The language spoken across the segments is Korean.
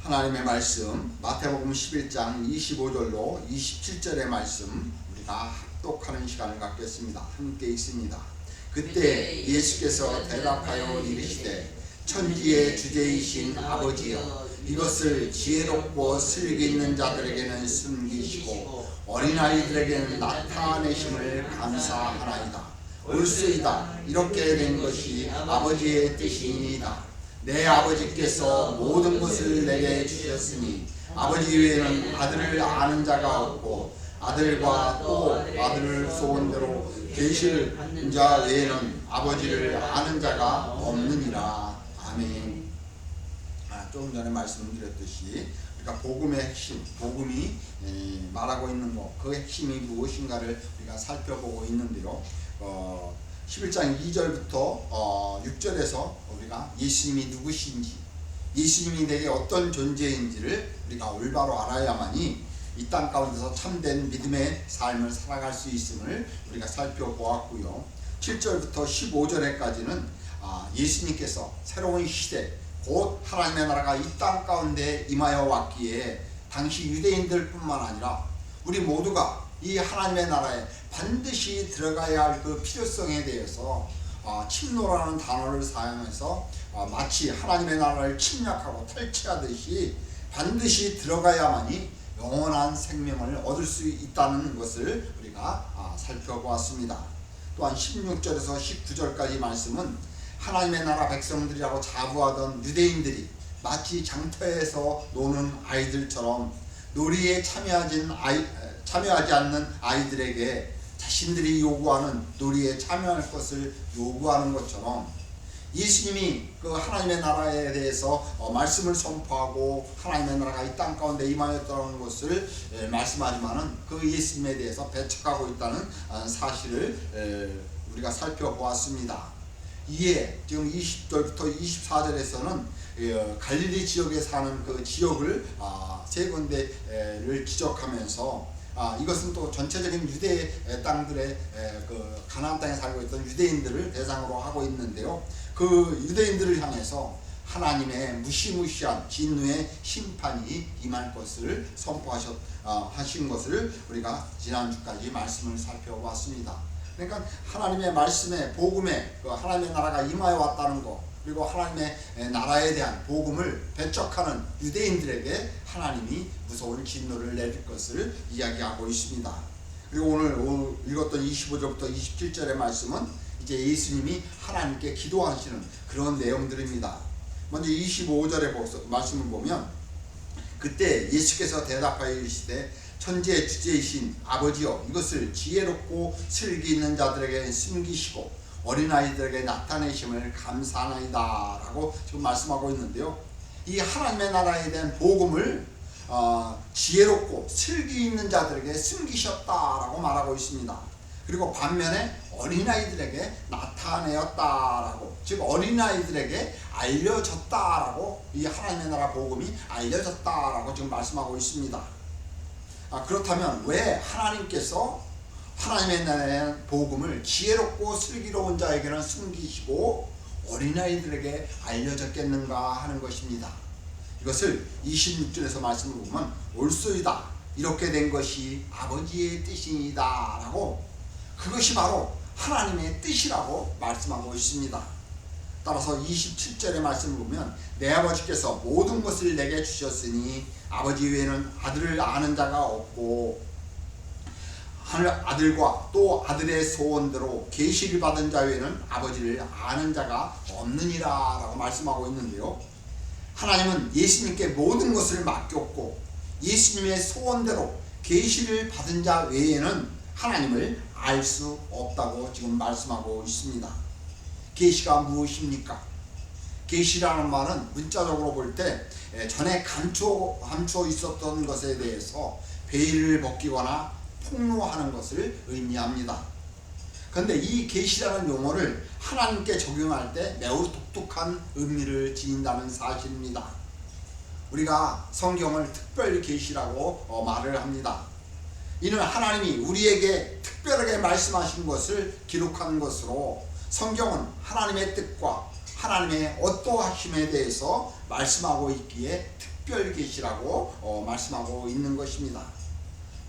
하나님의 말씀 마태복음 11장 25절로 27절의 말씀 우리가 합독하는 시간을 갖겠습니다. 함께 읽습니다. 그때 예수께서 대답하여 이르시되 천지의 주제이신 아버지여, 이것을 지혜롭고 슬기 있는 자들에게는 숨기시고 어린아이들에게는 나타내심을 감사하나이다. 옳소이다. 이렇게 된 것이 아버지의 뜻이니이다. 내 아버지께서 모든 것을 내게 주셨으니 아버지 외에는 아들을 아는 자가 없고 아들과 또 아들을 소원대로 계실 자 외에는 아버지를 아는 자가 없느니라. 아멘. 조금 전에 말씀드렸듯이 우리가 복음의 핵심, 복음이 말하고 있는 것, 그 핵심이 무엇인가를 우리가 살펴보고 있는데요. 11장 2절부터 6절에서 우리가 예수님이 누구신지, 예수님이 내게 어떤 존재인지를 우리가 올바로 알아야만이 이 땅 가운데서 참된 믿음의 삶을 살아갈 수 있음을 우리가 살펴보았고요. 7절부터 15절에까지는 예수님께서 새로운 시대, 곧 하나님의 나라가 이 땅 가운데 임하여 왔기에 당시 유대인들 뿐만 아니라 우리 모두가 이 하나님의 나라에 반드시 들어가야 할 그 필요성에 대해서 침노라는 단어를 사용해서 마치 하나님의 나라를 침략하고 탈취하듯이 반드시 들어가야만이 영원한 생명을 얻을 수 있다는 것을 우리가 살펴보았습니다. 또한 16절에서 19절까지 말씀은 하나님의 나라 백성들이라고 자부하던 유대인들이 마치 장터에서 노는 아이들처럼 놀이에 참여하지 않는 아이들에게 자신들이 요구하는 놀이에 참여할 것을 요구하는 것처럼 예수님이 그 하나님의 나라에 대해서 말씀을 선포하고 하나님의 나라가 이 땅 가운데 임하였다는 것을 말씀하지만은 그 예수님에 대해서 배척하고 있다는 사실을 우리가 살펴보았습니다. 이에 지금 20절부터 24절에서는 갈릴리 지역에 사는 그 지역을 세 군데를 지적하면서 이것은 또 전체적인 유대 땅들의 그 가나안 땅에 살고 있던 유대인들을 대상으로 하고 있는데요. 그 유대인들을 향해서 하나님의 무시무시한 진노의 심판이 임할 것을 선포하신 것을 우리가 지난주까지 말씀을 살펴봤습니다. 그러니까 하나님의 말씀에 복음에 그 하나님의 나라가 임하여 왔다는 것, 그리고 하나님의 나라에 대한 복음을 배척하는 유대인들에게 하나님이 무서운 진노를 내릴 것을 이야기하고 있습니다. 그리고 오늘 읽었던 25절부터 27절의 말씀은 이제 예수님이 하나님께 기도하시는 그런 내용들입니다. 먼저 25절의 말씀을 보면 그때 예수께서 대답하여 이르시되 천지의 주제이신 아버지여, 이것을 지혜롭고 슬기 있는 자들에게 숨기시고 어린아이들에게 나타내심을 감사하나이다 라고 지금 말씀하고 있는데요. 이 하나님의 나라에 대한 복음을 지혜롭고 슬기 있는 자들에게 숨기셨다라고 말하고 있습니다. 그리고 반면에 어린아이들에게 나타내었다라고, 즉 어린아이들에게 알려졌다라고, 이 하나님의 나라 복음이 알려졌다라고 지금 말씀하고 있습니다. 그렇다면 왜 하나님께서 하나님의 나라의 복음을 지혜롭고 슬기로운 자에게는 숨기시고 어린아이들에게 알려졌겠는가 하는 것입니다. 이것을 26절에서 말씀을 보면 옳소이다. 이렇게 된 것이 아버지의 뜻이다 라고, 그것이 바로 하나님의 뜻이라고 말씀하고 있습니다. 따라서 27절의 말씀을 보면 내 아버지께서 모든 것을 내게 주셨으니 아버지 외에는 아들을 아는 자가 없고 아들과 또 아들의 소원대로 계시를 받은 자 외에는 아버지를 아는 자가 없느니라 라고 말씀하고 있는데요. 하나님은 예수님께 모든 것을 맡겼고 예수님의 소원대로 계시를 받은 자 외에는 하나님을 알 수 없다고 지금 말씀하고 있습니다. 계시가 무엇입니까? 계시라는 말은 문자적으로 볼 때 전에 감춰 있었던 것에 대해서 베일을 벗기거나 폭로하는 것을 의미합니다. 그런데 이 계시라는 용어를 하나님께 적용할 때 매우 독특한 의미를 지닌다는 사실입니다. 우리가 성경을 특별 계시라고 말을 합니다. 이는 하나님이 우리에게 특별하게 말씀하신 것을 기록한 것으로 성경은 하나님의 뜻과 하나님의 어떠하심에 대해서 말씀하고 있기에 특별 계시라고 말씀하고 있는 것입니다.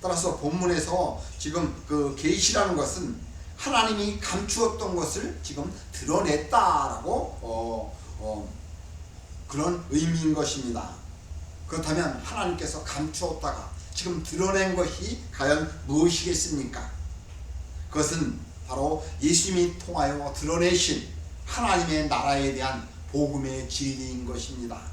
따라서 본문에서 지금 그 계시라는 것은 하나님이 감추었던 것을 지금 드러냈다라고 그런 의미인 것입니다. 그렇다면 하나님께서 감추었다가 지금 드러낸 것이 과연 무엇이겠습니까? 그것은 바로 예수님이 통하여 드러내신 하나님의 나라에 대한 복음의 진리인 것입니다.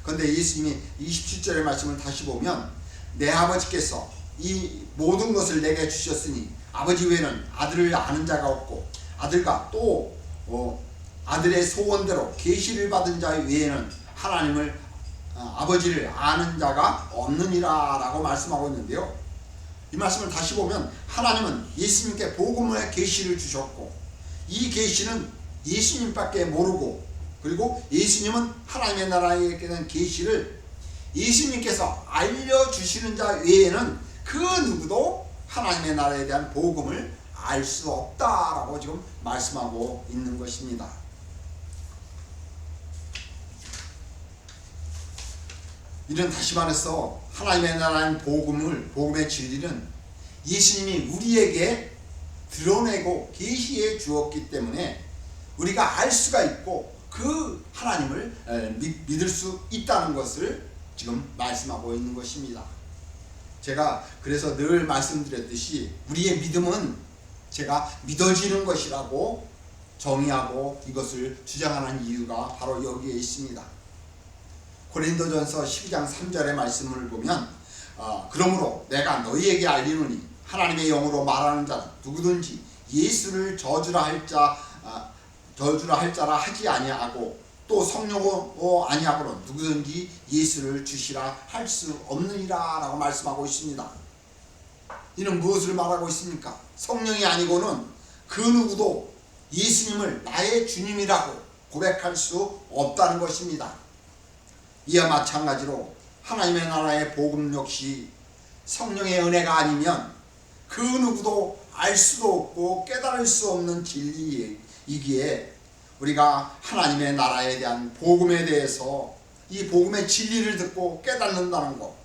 그런데 예수님이 27절의 말씀을 다시 보면 내 아버지께서 이 모든 것을 내게 주셨으니 아버지 외에는 아들을 아는 자가 없고 아들과 또 아들의 소원대로 계시를 받은 자 외에는 하나님을 아버지를 아는 자가 없느니라 라고 말씀하고 있는데요. 이 말씀을 다시 보면 하나님은 예수님께 복음의 계시를 주셨고 이 계시는 예수님밖에 모르고 그리고 예수님은 하나님의 나라에 대한 계시를 예수님께서 알려주시는 자 외에는 그 누구도 하나님의 나라에 대한 복음을 알 수 없다라고 지금 말씀하고 있는 것입니다. 이는 다시 말해서 하나님의 나라의 복음의 진리는 예수님이 우리에게 드러내고 계시해 주었기 때문에 우리가 알 수가 있고 그 하나님을 믿을 수 있다는 것을 지금 말씀하고 있는 것입니다. 제가 그래서 늘 말씀드렸듯이 우리의 믿음은 제가 믿어지는 것이라고 정의하고 이것을 주장하는 이유가 바로 여기에 있습니다. 고린도전서 12장 3절의 말씀을 보면 그러므로 내가 너희에게 알리노니 하나님의 영으로 말하는 자는 누구든지 예수를 저주라 할 자라 하지 아니하고 또 성령으로 아니하고는 누구든지 예수를 주시라 할 수 없느니라 라고 말씀하고 있습니다. 이는 무엇을 말하고 있습니까? 성령이 아니고는 그 누구도 예수님을 나의 주님이라고 고백할 수 없다는 것입니다. 이와 마찬가지로 하나님의 나라의 복음 역시 성령의 은혜가 아니면 그 누구도 알 수도 없고 깨달을 수 없는 진리이기에 우리가 하나님의 나라에 대한 복음에 대해서 이 복음의 진리를 듣고 깨닫는다는 것,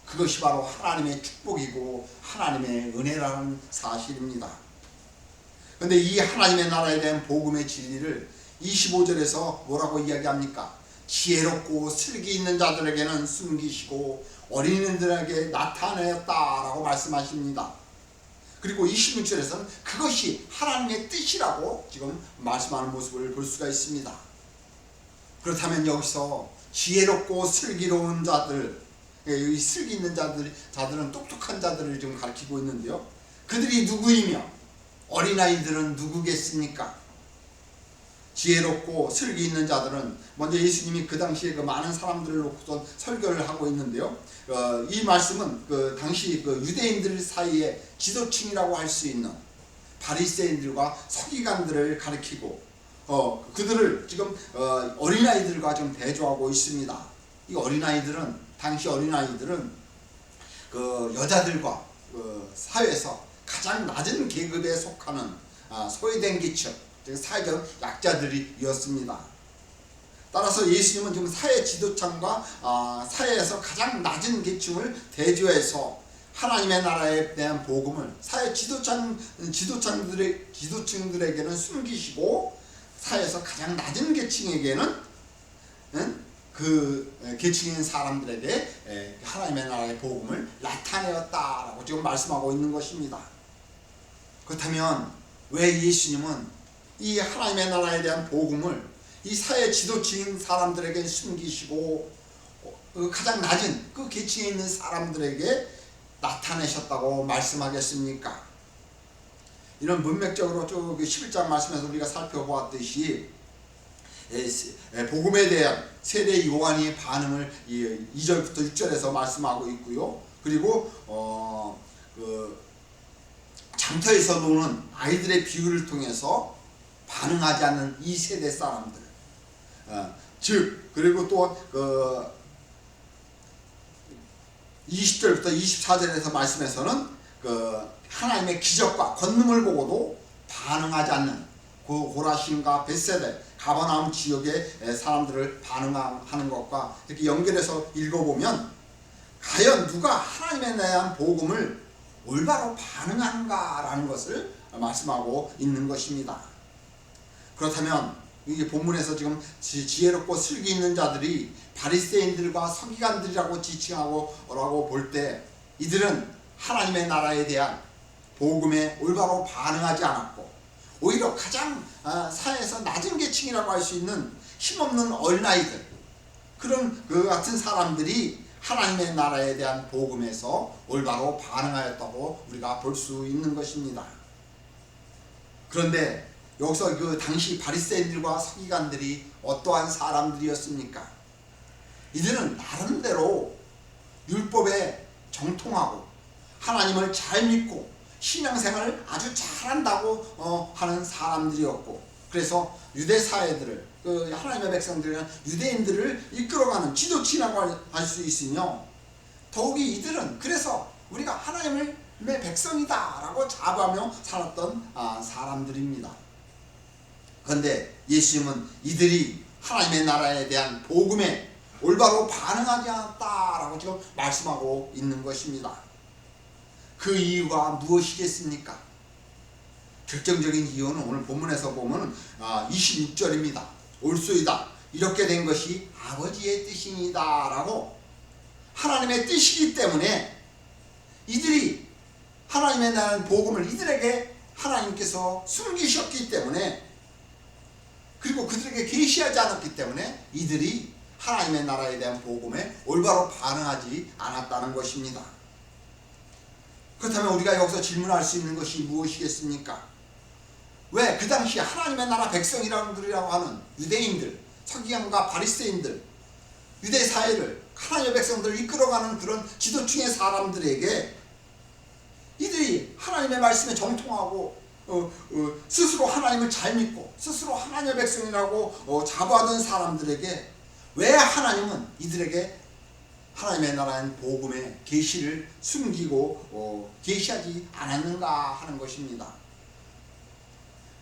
그것이 바로 하나님의 축복이고 하나님의 은혜라는 사실입니다. 그런데 이 하나님의 나라에 대한 복음의 진리를 25절에서 뭐라고 이야기합니까? 지혜롭고 슬기 있는 자들에게는 숨기시고 어린이들에게 나타내었다라고 말씀하십니다. 그리고 26절에서는 그것이 하나님의 뜻이라고 지금 말씀하는 모습을 볼 수가 있습니다. 그렇다면 여기서 지혜롭고 슬기로운 자들, 이 슬기 있는 자들은 똑똑한 자들을 지금 가리키고 있는데요. 그들이 누구이며 어린아이들은 누구겠습니까? 지혜롭고 슬기 있는 자들은 먼저 예수님이 그 당시에 그 많은 사람들을 놓고서 설교를 하고 있는데요. 이 말씀은 그 당시 그 유대인들 사이에 지도층이라고 할 수 있는 바리새인들과 서기관들을 가리키고 그들을 지금 어린아이들과 지금 대조하고 있습니다. 이 어린아이들은 당시 어린아이들은 그 여자들과 사회에서 가장 낮은 계급에 속하는 소외된 계층, 사회적 약자들이었습니다. 따라서 예수님은 지금 사회 지도층과 사회에서 가장 낮은 계층을 대조해서 하나님의 나라에 대한 복음을 사회 지도층들에게는 숨기시고 사회에서 가장 낮은 계층에게는 그 계층인 사람들에게 하나님의 나라의 복음을 나타내었다라고 지금 말씀하고 있는 것입니다. 그렇다면 왜 예수님은 이 하나님의 나라에 대한 복음을 이 사회 지도층인 사람들에게 숨기시고 가장 낮은 그 계층에 있는 사람들에게 나타내셨다고 말씀하겠습니까? 이런 문맥적으로 쭉 11장 말씀에서 우리가 살펴보았듯이 복음에 대한 세례 요한의 반응을 2절부터 6절에서 말씀하고 있고요. 그리고 장터에서 노는 아이들의 비유를 통해서 반응하지 않는 이 세대 사람들, 그리고 또 20절부터 24절에서 말씀에서는 하나님의 기적과 권능을 보고도 반응하지 않는 고라신과 벳세다 가버나움 지역의 사람들을 반응하는 것과 이렇게 연결해서 읽어보면 과연 누가 하나님에 대한 복음을 올바로 반응하는가라는 것을 말씀하고 있는 것입니다. 그렇다면 이 본문에서 지금 지혜롭고 슬기 있는 자들이 바리새인들과 서기관들이라고 지칭하고 볼 때 이들은 하나님의 나라에 대한 복음에 올바로 반응하지 않았고 오히려 가장 사회에서 낮은 계층이라고 할 수 있는 힘없는 어린아이들 그런 그 같은 사람들이 하나님의 나라에 대한 복음에서 올바로 반응하였다고 우리가 볼 수 있는 것입니다. 그런데 여기서 그 당시 바리새인들과 서기관들이 어떠한 사람들이었습니까? 이들은 나름대로 율법에 정통하고 하나님을 잘 믿고 신앙생활을 아주 잘한다고 하는 사람들이었고 그래서 유대 사회들을 하나님의 백성들이나 유대인들을 이끌어가는 지도치라고 할 수 있으며 더욱이 이들은 그래서 우리가 하나님의 백성이다 라고 자부하며 살았던 사람들입니다. 그런데 예수님은 이들이 하나님의 나라에 대한 복음에 올바로 반응하지 않았다라고 지금 말씀하고 있는 것입니다. 그 이유가 무엇이겠습니까? 결정적인 이유는 오늘 본문에서 보면 26절입니다. 올소이다. 이렇게 된 것이 아버지의 뜻이니다 라고 하나님의 뜻이기 때문에 이들이 하나님의 나라는 복음을 이들에게 하나님께서 숨기셨기 때문에 그리고 그들에게 계시하지 않았기 때문에 이들이 하나님의 나라에 대한 복음에 올바로 반응하지 않았다는 것입니다. 그렇다면 우리가 여기서 질문할 수 있는 것이 무엇이겠습니까? 왜 그 당시 하나님의 나라 백성이라고 하는 유대인들, 서기관과 바리새인들, 유대 사회를 하나님의 백성들을 이끌어가는 그런 지도층의 사람들에게 이들이 하나님의 말씀에 정통하고 스스로 하나님을 잘 믿고 스스로 하나님의 백성이라고 자부하던 사람들에게 왜 하나님은 이들에게 하나님의 나라인 복음의 계시를 숨기고 계시하지 않았는가 하는 것입니다.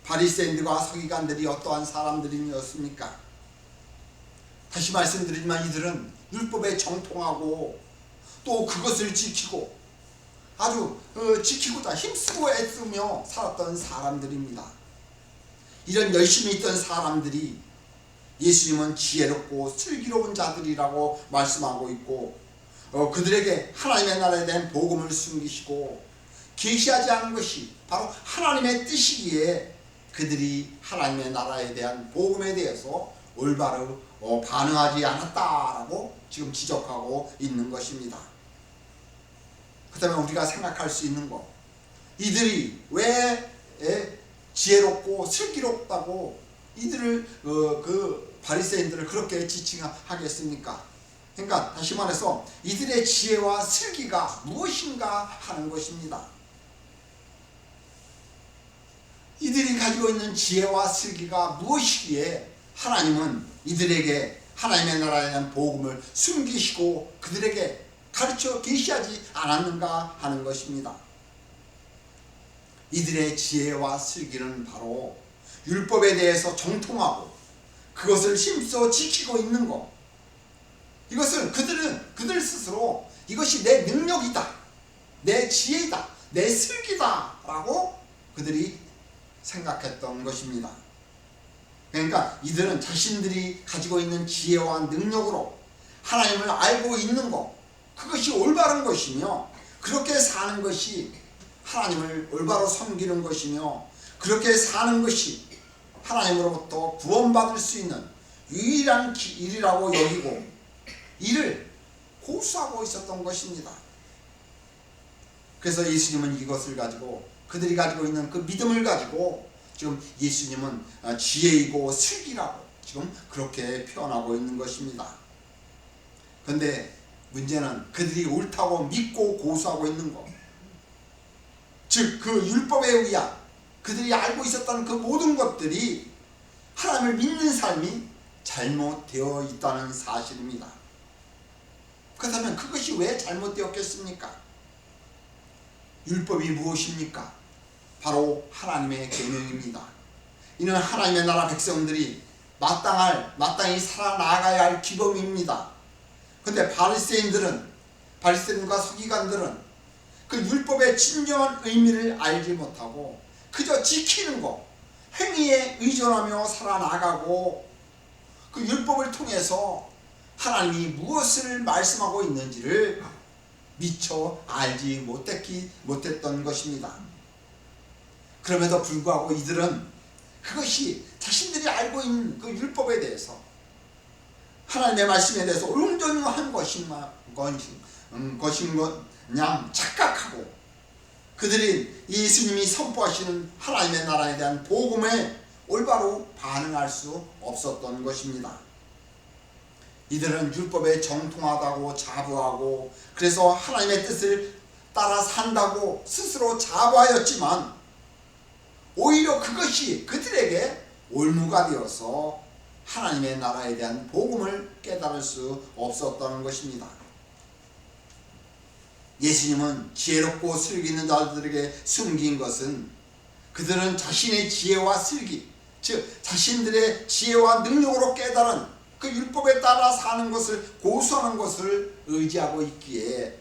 바리새인들과 서기관들이 어떠한 사람들이었습니까? 다시 말씀드리지만 이들은 율법에 정통하고 또 그것을 지키고 아주 지키고자 힘쓰고 애쓰며 살았던 사람들입니다. 이런 열심히 있던 사람들이 예수님은 지혜롭고 슬기로운 자들이라고 말씀하고 있고 그들에게 하나님의 나라에 대한 복음을 숨기시고 계시하지 않은 것이 바로 하나님의 뜻이기에 그들이 하나님의 나라에 대한 복음에 대해서 올바로 반응하지 않았다라고 지금 지적하고 있는 것입니다. 그렇다면 우리가 생각할 수 있는 것, 이들이 왜 지혜롭고 슬기롭다고 이들을 그 바리새인들을 그렇게 지칭하겠습니까? 그러니까 다시 말해서 이들의 지혜와 슬기가 무엇인가 하는 것입니다. 이들이 가지고 있는 지혜와 슬기가 무엇이기에 하나님은 이들에게 하나님의 나라에 대한 복음을 숨기시고 그들에게 가르쳐 계시하지 않았는가 하는 것입니다. 이들의 지혜와 슬기는 바로 율법에 대해서 정통하고 그것을 힘써 지키고 있는 것. 이것을 그들 스스로 이것이 내 능력이다, 내 지혜이다, 내 슬기다 라고 그들이 생각했던 것입니다. 그러니까 이들은 자신들이 가지고 있는 지혜와 능력으로 하나님을 알고 있는 것, 그것이 올바른 것이며 그렇게 사는 것이 하나님을 올바로 섬기는 것이며 그렇게 사는 것이 하나님으로부터 구원받을 수 있는 유일한 일이라고 여기고 이를 고수하고 있었던 것입니다. 그래서 예수님은 이것을 가지고 그들이 가지고 있는 그 믿음을 가지고 지금 예수님은 지혜이고 슬기라고 지금 그렇게 표현하고 있는 것입니다. 그런데 문제는 그들이 옳다고 믿고 고수하고 있는 것, 즉 그 율법에 의한 그들이 알고 있었던 그 모든 것들이 하나님을 믿는 삶이 잘못되어 있다는 사실입니다. 그렇다면 그것이 왜 잘못되었겠습니까? 율법이 무엇입니까? 바로 하나님의 계명입니다. 이는 하나님의 나라 백성들이 마땅히 살아나가야 할 기범입니다. 근데 바리새인과 서기관들은 그 율법의 진정한 의미를 알지 못하고 그저 지키는 것, 행위에 의존하며 살아나가고 그 율법을 통해서 하나님이 무엇을 말씀하고 있는지를 미처 알지 못했던 것입니다. 그럼에도 불구하고 이들은 그것이 자신들이 알고 있는 그 율법에 대해서, 하나님의 말씀에 대해서 온전한 것인 그냥 착각하고 그들이 예수님이 선포하시는 하나님의 나라에 대한 복음에 올바로 반응할 수 없었던 것입니다. 이들은 율법에 정통하다고 자부하고 그래서 하나님의 뜻을 따라 산다고 스스로 자부하였지만 오히려 그것이 그들에게 올무가 되어서 하나님의 나라에 대한 복음을 깨달을 수 없었던 것입니다. 예수님은 지혜롭고 슬기 있는 자들에게 숨긴 것은 그들은 자신의 지혜와 슬기, 즉 자신들의 지혜와 능력으로 깨달은 그 율법에 따라 사는 것을 고수하는 것을 의지하고 있기에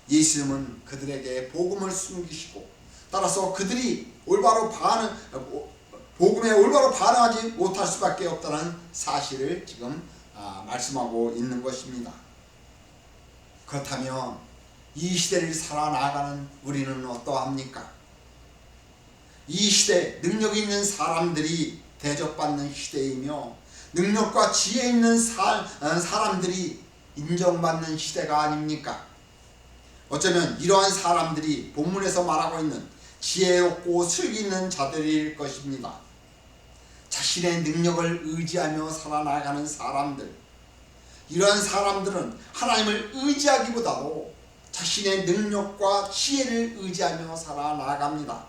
예수님은 그들에게 복음을 숨기시고 따라서 그들이 복음에 올바로 반응하지 못할 수밖에 없다는 사실을 지금 말씀하고 있는 것입니다. 그렇다면 이 시대를 살아나가는 우리는 어떠합니까? 이 시대 능력 있는 사람들이 대접받는 시대이며 능력과 지혜 있는 사람들이 인정받는 시대가 아닙니까? 어쩌면 이러한 사람들이 본문에서 말하고 있는 지혜롭고 슬기 있는 자들일 것입니다. 자신의 능력을 의지하며 살아나가는 사람들, 이러한 사람들은 하나님을 의지하기보다도 자신의 능력과 지혜를 의지하며 살아나갑니다.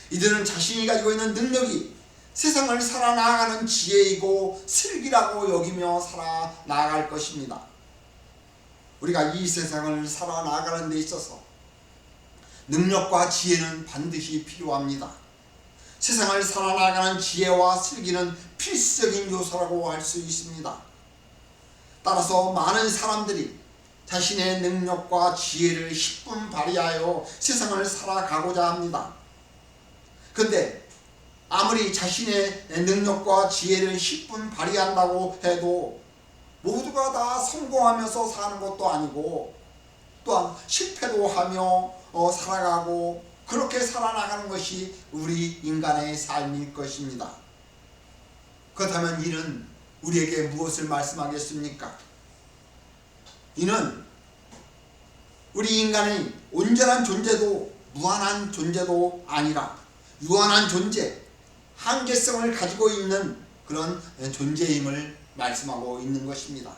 이들은 자신이 가지고 있는 능력이 세상을 살아나가는 지혜이고 슬기라고 여기며 살아나갈 것입니다. 우리가 이 세상을 살아나가는 데 있어서 능력과 지혜는 반드시 필요합니다. 세상을 살아나가는 지혜와 슬기는 필수적인 요소라고 할 수 있습니다. 따라서 많은 사람들이 자신의 능력과 지혜를 10분 발휘하여 세상을 살아가고자 합니다. 그런데 아무리 자신의 능력과 지혜를 10분 발휘한다고 해도 모두가 다 성공하면서 사는 것도 아니고 또한 실패도 하며 살아가고 그렇게 살아나가는 것이 우리 인간의 삶일 것입니다. 그렇다면 이는 우리에게 무엇을 말씀하겠습니까? 이는 우리 인간의 온전한 존재도 무한한 존재도 아니라 유한한 존재, 한계성을 가지고 있는 그런 존재임을 말씀하고 있는 것입니다.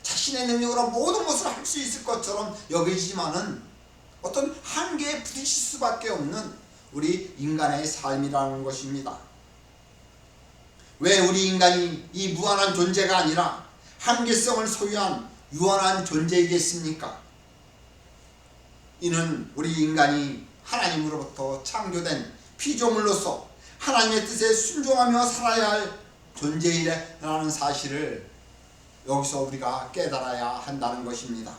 자신의 능력으로 모든 것을 할 수 있을 것처럼 여기지만은 어떤 한계에 부딪힐 수밖에 없는 우리 인간의 삶이라는 것입니다. 왜 우리 인간이 이 무한한 존재가 아니라 한계성을 소유한 유한한 존재이겠습니까? 이는 우리 인간이 하나님으로부터 창조된 피조물로서 하나님의 뜻에 순종하며 살아야 할 존재이라는 사실을 여기서 우리가 깨달아야 한다는 것입니다.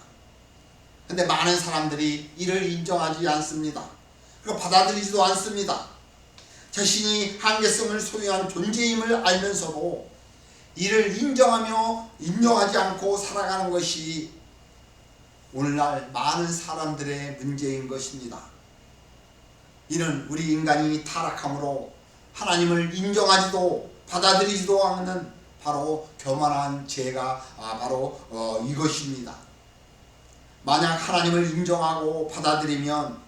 근데 많은 사람들이 이를 인정하지 않습니다. 그리고 받아들이지도 않습니다. 자신이 한계성을 소유한 존재임을 알면서도 이를 인정하지 않고 살아가는 것이 오늘날 많은 사람들의 문제인 것입니다. 이는 우리 인간이 타락함으로 하나님을 인정하지도 받아들이지도 않는 바로 교만한 죄가 바로 이것입니다. 만약 하나님을 인정하고 받아들이면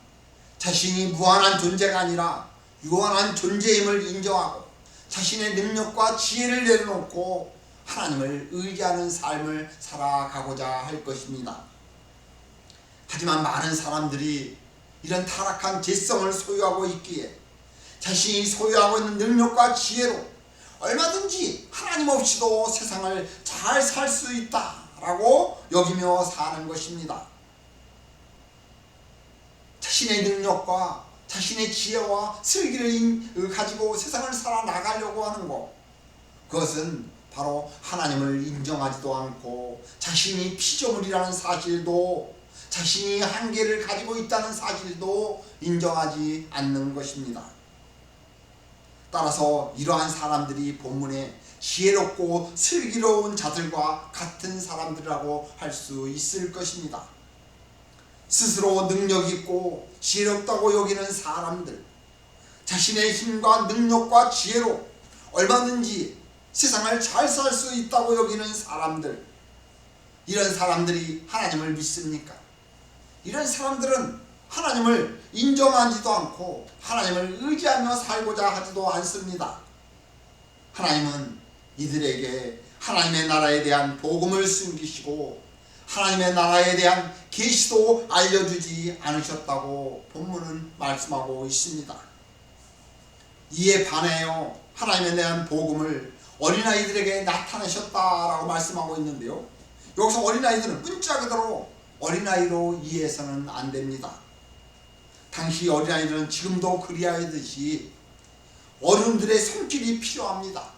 자신이 무한한 존재가 아니라 유한한 존재임을 인정하고 자신의 능력과 지혜를 내려놓고 하나님을 의지하는 삶을 살아가고자 할 것입니다. 하지만 많은 사람들이 이런 타락한 죄성을 소유하고 있기에 자신이 소유하고 있는 능력과 지혜로 얼마든지 하나님 없이도 세상을 잘 살 수 있다라고 여기며 사는 것입니다. 자신의 능력과 자신의 지혜와 슬기를 가지고 세상을 살아나가려고 하는 것, 그것은 바로 하나님을 인정하지도 않고 자신이 피조물이라는 사실도, 자신이 한계를 가지고 있다는 사실도 인정하지 않는 것입니다. 따라서 이러한 사람들이 본문에 지혜롭고 슬기로운 자들과 같은 사람들이라고 할 수 있을 것입니다. 스스로 능력 있고 지혜롭다고 여기는 사람들, 자신의 힘과 능력과 지혜로 얼마든지 세상을 잘 살 수 있다고 여기는 사람들, 이런 사람들이 하나님을 믿습니까? 이런 사람들은 하나님을 인정하지도 않고 하나님을 의지하며 살고자 하지도 않습니다. 하나님은 이들에게 하나님의 나라에 대한 복음을 숨기시고 하나님의 나라에 대한 계시도 알려주지 않으셨다고 본문은 말씀하고 있습니다. 이에 반해요, 하나님에 대한 복음을 어린아이들에게 나타내셨다라고 말씀하고 있는데요, 여기서 어린아이들은 문자 그대로 어린아이로 이해해서는 안 됩니다. 당시 어린아이들은 지금도 그리하듯이 어른들의 손길이 필요합니다.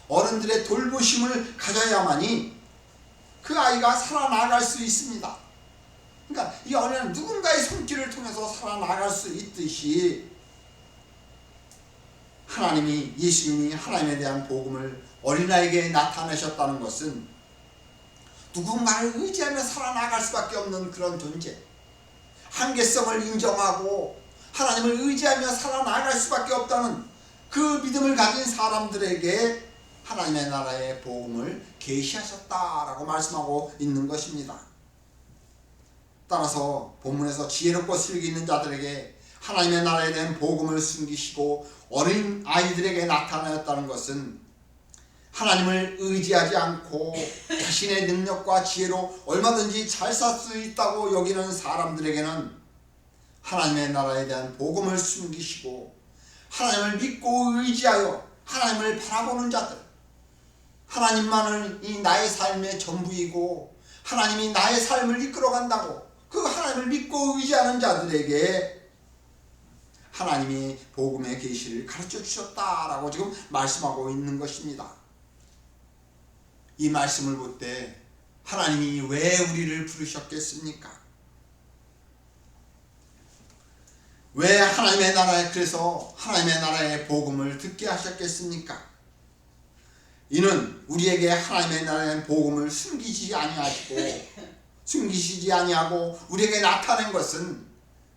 어른들의 돌보심을 가져야만이 그 아이가 살아나갈 수 있습니다. 그러니까 이 어린아이는 누군가의 손길을 통해서 살아나갈 수 있듯이 하나님이, 예수님이 하나님에 대한 복음을 어린아이에게 나타내셨다는 것은 누군가를 의지하며 살아나갈 수밖에 없는 그런 존재, 한계성을 인정하고 하나님을 의지하며 살아나갈 수밖에 없다는 그 믿음을 가진 사람들에게 하나님의 나라의 복음을 계시하셨다라고 말씀하고 있는 것입니다. 따라서 본문에서 지혜롭고 슬기 있는 자들에게 하나님의 나라에 대한 복음을 숨기시고 어린 아이들에게 나타나였다는 것은 하나님을 의지하지 않고 자신의 능력과 지혜로 얼마든지 잘 살 수 있다고 여기는 사람들에게는 하나님의 나라에 대한 복음을 숨기시고 하나님을 믿고 의지하여 하나님을 바라보는 자들, 하나님만을 이 나의 삶의 전부이고 하나님이 나의 삶을 이끌어간다고 그 하나님을 믿고 의지하는 자들에게 하나님이 복음의 계시를 가르쳐 주셨다라고 지금 말씀하고 있는 것입니다. 이 말씀을 볼 때 하나님이 왜 우리를 부르셨겠습니까? 왜 하나님의 나라에, 그래서 하나님의 나라의 복음을 듣게 하셨겠습니까? 이는 우리에게 하나님의 나라의 복음을 숨기시지 아니하고 우리에게 나타낸 것은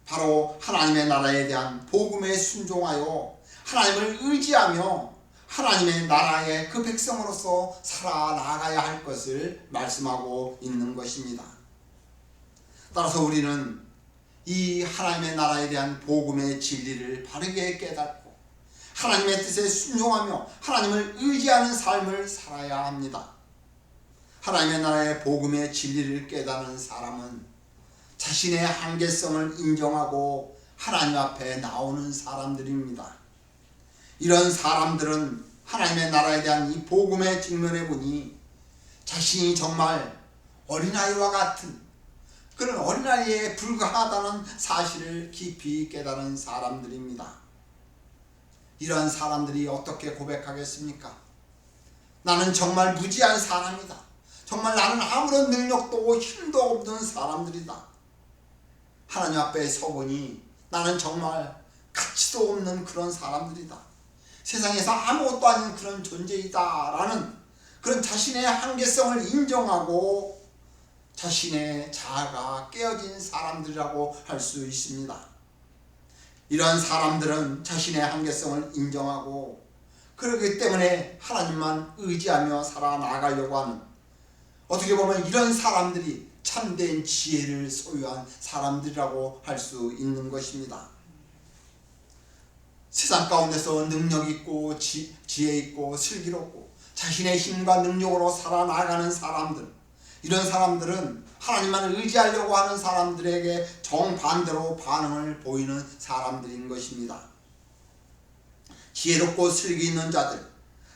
바로 하나님의 나라에 대한 복음에 순종하여 하나님을 의지하며 하나님의 나라의 그 백성으로서 살아나가야 할 것을 말씀하고 있는 것입니다. 따라서 우리는 이 하나님의 나라에 대한 복음의 진리를 바르게 깨닫고 하나님의 뜻에 순종하며 하나님을 의지하는 삶을 살아야 합니다. 하나님의 나라의 복음의 진리를 깨닫는 사람은 자신의 한계성을 인정하고 하나님 앞에 나오는 사람들입니다. 이런 사람들은 하나님의 나라에 대한 이 복음의 직면해 보니 자신이 정말 어린아이와 같은 그런 어린아이에 불과하다는 사실을 깊이 깨달은 사람들입니다. 이러한 사람들이 어떻게 고백하겠습니까? 나는 정말 무지한 사람이다. 정말 나는 아무런 능력도 힘도 없는 사람들이다. 하나님 앞에 서보니 나는 정말 가치도 없는 그런 사람들이다. 세상에서 아무것도 아닌 그런 존재이다 라는 그런 자신의 한계성을 인정하고 자신의 자아가 깨어진 사람들이라고 할 수 있습니다. 이러한 사람들은 자신의 한계성을 인정하고 그렇기 때문에 하나님만 의지하며 살아나가려고 하는, 어떻게 보면 이런 사람들이 참된 지혜를 소유한 사람들이라고 할 수 있는 것입니다. 세상 가운데서 능력 있고 지혜 있고 슬기롭고 자신의 힘과 능력으로 살아나가는 사람들, 이런 사람들은 하나님만 의지하려고 하는 사람들에게 정반대로 반응을 보이는 사람들인 것입니다. 지혜롭고 슬기 있는 자들,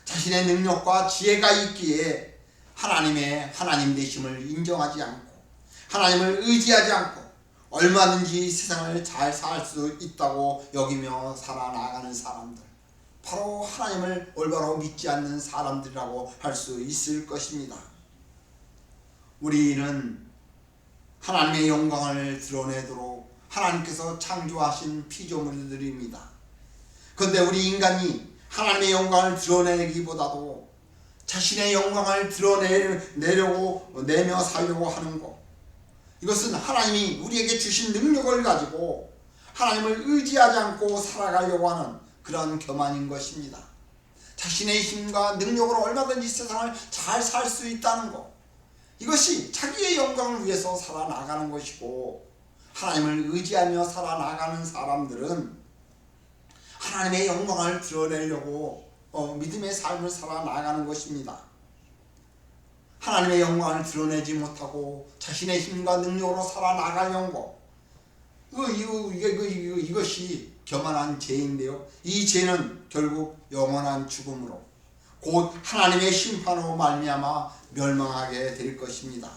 자신의 능력과 지혜가 있기에 하나님 되심을 인정하지 않고 하나님을 의지하지 않고 얼마든지 세상을 잘 살 수 있다고 여기며 살아나가는 사람들, 바로 하나님을 올바로 믿지 않는 사람들이라고 할 수 있을 것입니다. 우리는 하나님의 영광을 드러내도록 하나님께서 창조하신 피조물들입니다. 그런데 우리 인간이 하나님의 영광을 드러내기보다도 자신의 영광을 드러내려고 내며 살려고 하는 것, 이것은 하나님이 우리에게 주신 능력을 가지고 하나님을 의지하지 않고 살아가려고 하는 그런 교만인 것입니다. 자신의 힘과 능력으로 얼마든지 세상을 잘 살 수 있다는 것, 이것이 자기의 영광을 위해서 살아나가는 것이고, 하나님을 의지하며 살아나가는 사람들은 하나님의 영광을 드러내려고 믿음의 삶을 살아나가는 것입니다. 하나님의 영광을 드러내지 못하고 자신의 힘과 능력으로 살아나가려는 것, 이것이 교만한 죄인데요. 이 죄는 결국 영원한 죽음으로, 곧 하나님의 심판으로 말미암아 멸망하게 될 것입니다.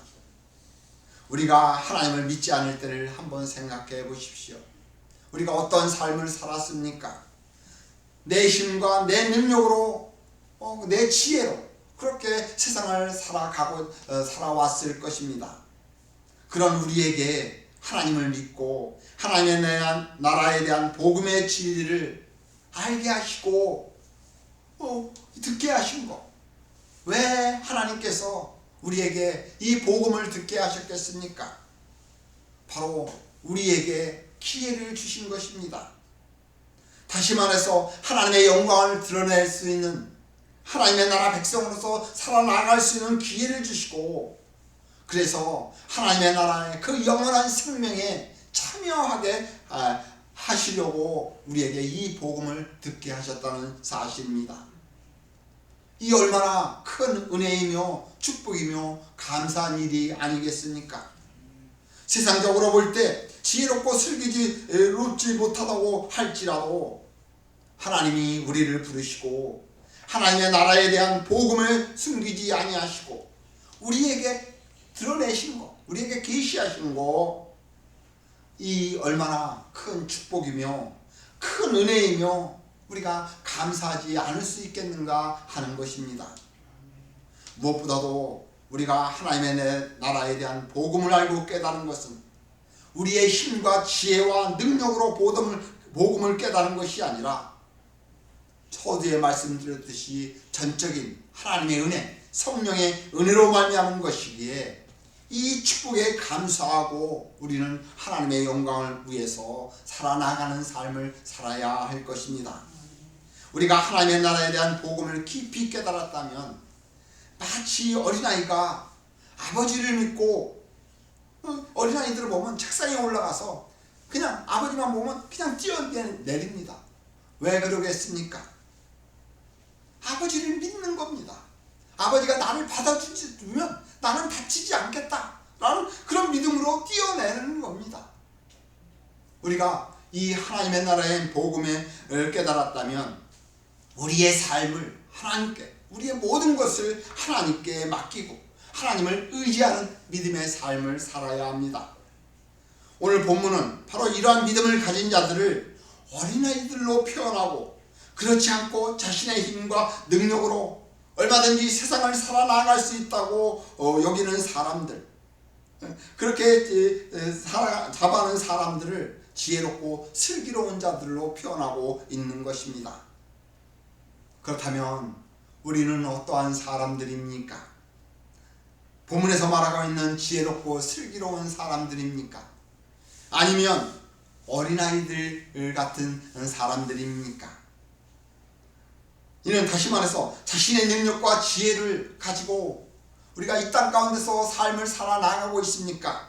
우리가 하나님을 믿지 않을 때를 한번 생각해 보십시오. 우리가 어떤 삶을 살았습니까? 내 힘과 내 능력으로, 내 지혜로 그렇게 세상을 살아왔을 것입니다. 그런 우리에게 하나님을 믿고 하나님의 나라에 대한 복음의 진리를 알게 하시고 듣게 하신 것, 왜 하나님께서 우리에게 이 복음을 듣게 하셨겠습니까? 바로 우리에게 기회를 주신 것입니다. 다시 말해서 하나님의 영광을 드러낼 수 있는, 하나님의 나라 백성으로서 살아나갈 수 있는 기회를 주시고, 그래서 하나님의 나라의 그 영원한 생명에 참여하게 하시려고 우리에게 이 복음을 듣게 하셨다는 사실입니다. 이 얼마나 큰 은혜이며 축복이며 감사한 일이 아니겠습니까? 세상적으로 볼 때 지혜롭고 슬기롭지 못하다고 할지라도 하나님이 우리를 부르시고 하나님의 나라에 대한 복음을 숨기지 아니하시고 우리에게 드러내시는 것, 우리에게 계시하시는 것, 이 얼마나 큰 축복이며 큰 은혜이며 우리가 감사하지 않을 수 있겠는가 하는 것입니다. 무엇보다도 우리가 하나님의 나라에 대한 복음을 알고 깨달은 것은 우리의 힘과 지혜와 능력으로 복음을 깨달은 것이 아니라 서두에 말씀드렸듯이 전적인 하나님의 은혜, 성령의 은혜로 말미암은 것이기에 이 축복에 감사하고 우리는 하나님의 영광을 위해서 살아나가는 삶을 살아야 할 것입니다. 우리가 하나님의 나라에 대한 복음을 깊이 깨달았다면 마치 어린아이가 아버지를 믿고, 어린아이들을 보면 책상에 올라가서 그냥 아버지만 보면 그냥 뛰어내립니다. 왜 그러겠습니까? 아버지를 믿는 겁니다. 아버지가 나를 받아주면 나는 다치지 않겠다 라는 그런 믿음으로 뛰어내는 겁니다. 우리가 이 하나님의 나라의 복음을 깨달았다면 우리의 삶을 하나님께, 우리의 모든 것을 하나님께 맡기고 하나님을 의지하는 믿음의 삶을 살아야 합니다. 오늘 본문은 바로 이러한 믿음을 가진 자들을 어린아이들로 표현하고, 그렇지 않고 자신의 힘과 능력으로 얼마든지 세상을 살아나갈 수 있다고 여기는 사람들, 그렇게 잡아하는 사람들을 지혜롭고 슬기로운 자들로 표현하고 있는 것입니다. 그렇다면 우리는 어떠한 사람들입니까? 본문에서 말하고 있는 지혜롭고 슬기로운 사람들입니까? 아니면 어린아이들 같은 사람들입니까? 이는 다시 말해서 자신의 능력과 지혜를 가지고 우리가 이 땅 가운데서 삶을 살아나가고 있습니까?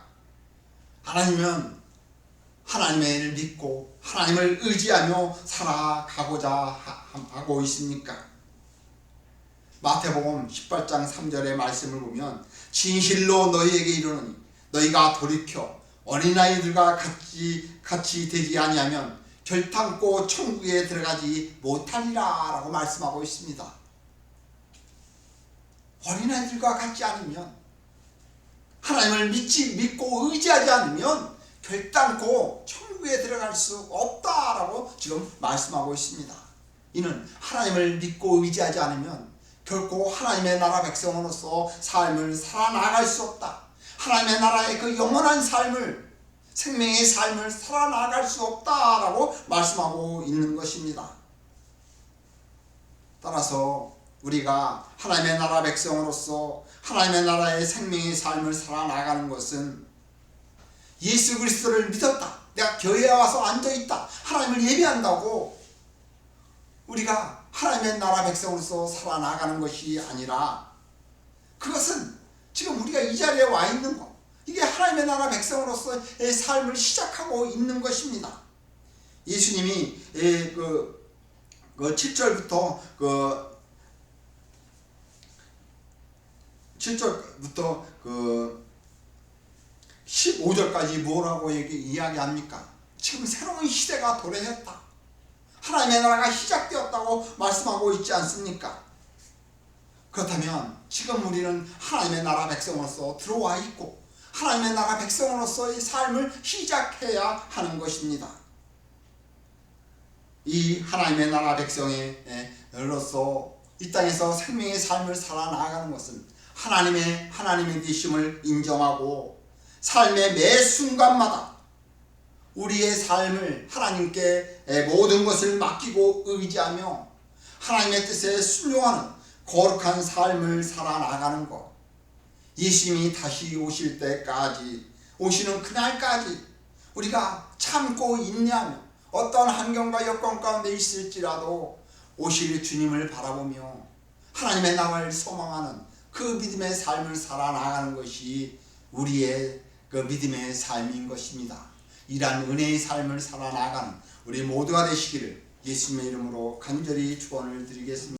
아니면 하나님을 믿고 하나님을 의지하며 살아가고자 하고 있습니까? 마태복음 18장 3절의 말씀을 보면 진실로 너희에게 이르노니 너희가 돌이켜 어린아이들과 같이 되지 아니하면 결탄코 천국에 들어가지 못하리라 라고 말씀하고 있습니다. 어린아이들과 같지 않으면, 하나님을 믿고 의지하지 않으면 결단코 천국에 들어갈 수 없다라고 지금 말씀하고 있습니다. 이는 하나님을 믿고 의지하지 않으면 결코 하나님의 나라 백성으로서 삶을 살아나갈 수 없다. 하나님의 나라의 그 영원한 삶을, 생명의 삶을 살아나갈 수 없다라고 말씀하고 있는 것입니다. 따라서 우리가 하나님의 나라 백성으로서 하나님의 나라의 생명의 삶을 살아나가는 것은 예수 그리스도를 믿었다, 내가 교회에 와서 앉아있다, 하나님을 예배한다고 우리가 하나님의 나라 백성으로서 살아나가는 것이 아니라, 그것은 지금 우리가 이 자리에 와 있는 것, 이게 하나님의 나라 백성으로서의 삶을 시작하고 있는 것입니다. 예수님이 그 7절부터 15절까지 뭐라고 이야기합니까? 지금 새로운 시대가 도래했다, 하나님의 나라가 시작되었다고 말씀하고 있지 않습니까? 그렇다면 지금 우리는 하나님의 나라 백성으로서 들어와 있고 하나님의 나라 백성으로서의 삶을 시작해야 하는 것입니다. 이 하나님의 나라 백성으로서 이 땅에서 생명의 삶을 살아나가는 것은 하나님의 되심을 인정하고 삶의 매 순간마다 우리의 삶을 하나님께 모든 것을 맡기고 의지하며 하나님의 뜻에 순종하는 거룩한 삶을 살아나가는 것, 예수님이 다시 오실 때까지, 오시는 그날까지 우리가 참고 인내하며 어떤 환경과 여건 가운데 있을지라도 오실 주님을 바라보며 하나님의 나라를 소망하는 그 믿음의 삶을 살아나가는 것이 우리의 그 믿음의 삶인 것입니다. 이러한 은혜의 삶을 살아나가는 우리 모두가 되시기를 예수님의 이름으로 간절히 축원을 드리겠습니다.